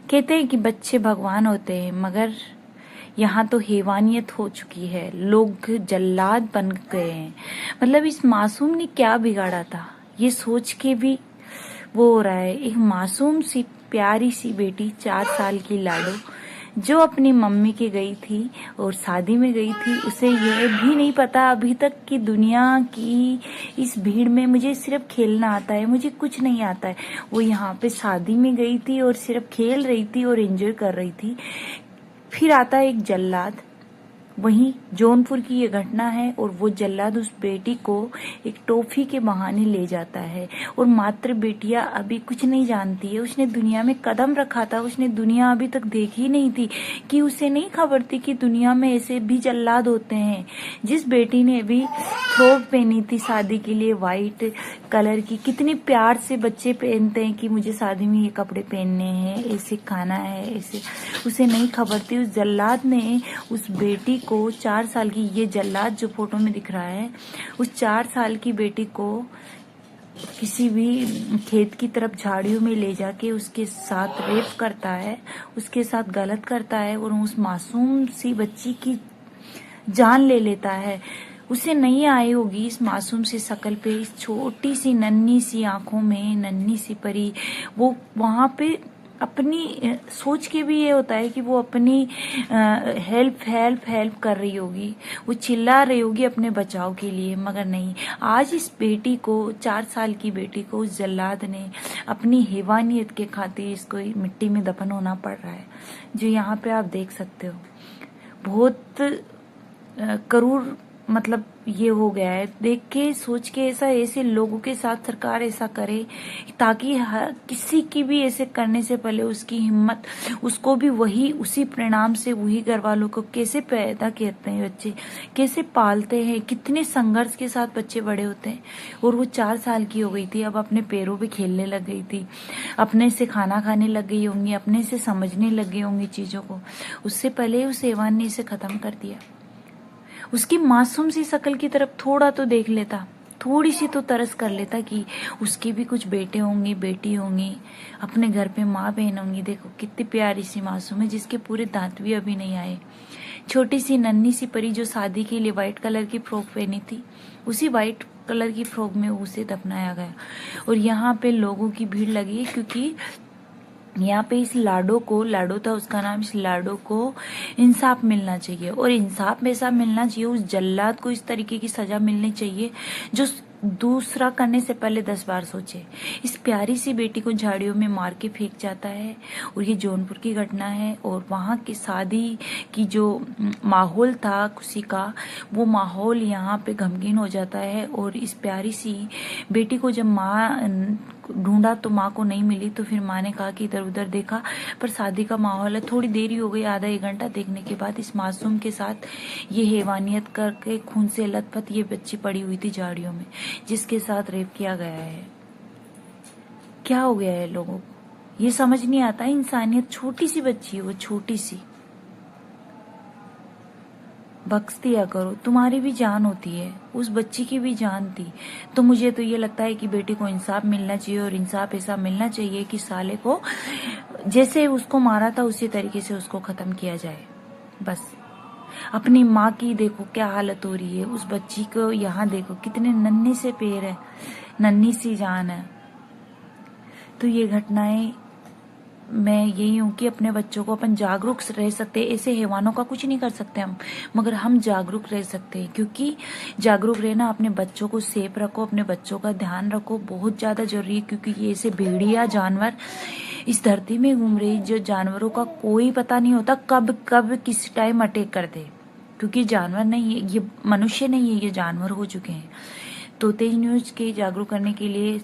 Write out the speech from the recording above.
कहते हैं कि बच्चे भगवान होते हैं, मगर यहाँ तो हैवानियत हो चुकी है। लोग जल्लाद बन गए हैं। मतलब इस मासूम ने क्या बिगाड़ा था, ये सोच के भी वो हो रहा है। एक मासूम सी प्यारी सी बेटी, 4 साल की लाडो, जो अपनी मम्मी के गई थी और शादी में गई थी, उसे यह भी नहीं पता अभी तक कि दुनिया की इस भीड़ में मुझे सिर्फ खेलना आता है, मुझे कुछ नहीं आता है। वो यहाँ पे शादी में गई थी और सिर्फ खेल रही थी और एंजॉय कर रही थी। फिर आता है एक जल्लाद। वहीं जौनपुर की ये घटना है और वो जल्लाद उस बेटी को एक टॉफी के बहाने ले जाता है। और मात्र बेटियां अभी कुछ नहीं जानती है, उसने दुनिया में कदम रखा था, उसने दुनिया अभी तक देखी नहीं थी, कि उसे नहीं खबर थी कि दुनिया में ऐसे भी जल्लाद होते हैं। जिस बेटी ने अभी फ्रॉक पहनी थी शादी के लिए व्हाइट कलर की, कितने प्यार से बच्चे पहनते हैं कि मुझे शादी में ये कपड़े पहनने हैं, ऐसे खाना है, ऐसे, उसे नहीं खबर थी। उस जल्लाद ने उस बेटी को, 4 साल की, ये जल्लाद जो फोटो में दिख रहा है, उस 4 साल की बेटी को किसी भी खेत की तरफ झाड़ियों में ले जाके उसके साथ रेप करता है, उसके साथ गलत करता है और उस मासूम सी बच्ची की जान ले लेता है। उसे नहीं आई होगी इस मासूम सी शकल पे, इस छोटी सी नन्ही सी आंखों में नन्ही सी परी। वो वहां पे अपनी सोच के भी ये होता है कि वो अपनी हेल्प हेल्प हेल्प कर रही होगी, वो चिल्ला रही होगी अपने बचाव के लिए, मगर नहीं। आज इस बेटी को, 4 साल की बेटी को, उस जल्लाद ने अपनी हैवानियत के खातिर इसको मिट्टी में दफन होना पड़ रहा है, जो यहाँ पे आप देख सकते हो। बहुत करूर मतलब ये हो गया है देख के, सोच के। ऐसे लोगों के साथ सरकार ऐसा करे ताकि हर किसी की भी ऐसे करने से पहले उसकी हिम्मत, उसको भी वही, उसी परिणाम से वही घर वालों को कैसे पैदा करते हैं बच्चे, कैसे पालते हैं, कितने संघर्ष के साथ बच्चे बड़े होते हैं। और वो 4 साल की हो गई थी, अब अपने पैरों पे खेलने लग गई थी, अपने से खाना खाने लग गई होंगी, अपने से समझने लग गई होंगी चीजों को। उससे पहले उस हैवान ने इसे खत्म कर दिया। उसकी मासूम सी शकल की तरफ थोड़ा तो देख लेता, थोड़ी सी तो तरस कर लेता कि उसके भी कुछ बेटे होंगे, बेटी होंगी, अपने घर पे माँ बहन होंगी। देखो कितनी प्यारी सी मासूम है, जिसके पूरे दांत भी अभी नहीं आए। छोटी सी नन्ही सी परी जो शादी के लिए व्हाइट कलर की फ्रॉक पहनी थी, उसी व्हाइट कलर की फ्रॉक में उसे दफनाया गया। और यहाँ पे लोगों की भीड़ लगी है, क्योंकि यहाँ पे इस लाडो को, लाडो था उसका नाम, इस लाडो को इंसाफ मिलना चाहिए। और इंसाफ में ऐसा मिलना चाहिए, उस जल्लाद को इस तरीके की सजा मिलनी चाहिए जो दूसरा करने से पहले 10 बार सोचे। इस प्यारी सी बेटी को झाड़ियों में मार के फेंक जाता है। और ये जौनपुर की घटना है। और वहाँ की शादी की जो माहौल था खुशी का, वो माहौल यहाँ पे गमगीन हो जाता है। और इस प्यारी सी बेटी को जब माँ ढूंढा तो माँ को नहीं मिली, तो फिर माँ ने कहा कि इधर उधर देखा, पर शादी का माहौल है, थोड़ी देरी हो गई, आधा 1 घंटा देखने के बाद इस मासूम के साथ ये हैवानियत करके खून से लथपथ ये बच्ची पड़ी हुई थी झाड़ियों में, जिसके साथ रेप किया गया है। क्या हो गया है लोगों को, ये समझ नहीं आता। इंसानियत, छोटी सी बच्ची है वो, छोटी सी, बख्श दिया करो। तुम्हारी भी जान होती है, उस बच्ची की भी जान थी। तो मुझे तो ये लगता है कि बेटी को इंसाफ मिलना चाहिए। और इंसाफ ऐसा मिलना चाहिए कि साले को जैसे उसको मारा था उसी तरीके से उसको खत्म किया जाए, बस। अपनी माँ की देखो क्या हालत हो रही है, उस बच्ची को यहाँ देखो कितने नन्हे से पैर है, नन्ही सी जान है। तो ये घटनाएं, मैं यही हूँ कि अपने बच्चों को अपन जागरूक रह सकते हैं। ऐसे हैवानों का कुछ नहीं कर सकते हम, मगर हम जागरूक रह सकते हैं। क्योंकि जागरूक रहना, अपने बच्चों को सेफ रखो, अपने बच्चों का ध्यान रखो, बहुत ज्यादा जरूरी है। क्योंकि ये ऐसे भेड़िया जानवर इस धरती में घूम रही, जो जानवरों का कोई पता नहीं होता कब कब किस टाइम अटैक कर दे। क्योंकि जानवर नहीं है ये, मनुष्य नहीं है ये, जानवर हो चुके हैं। तो तेज न्यूज के जागरूक करने के लिए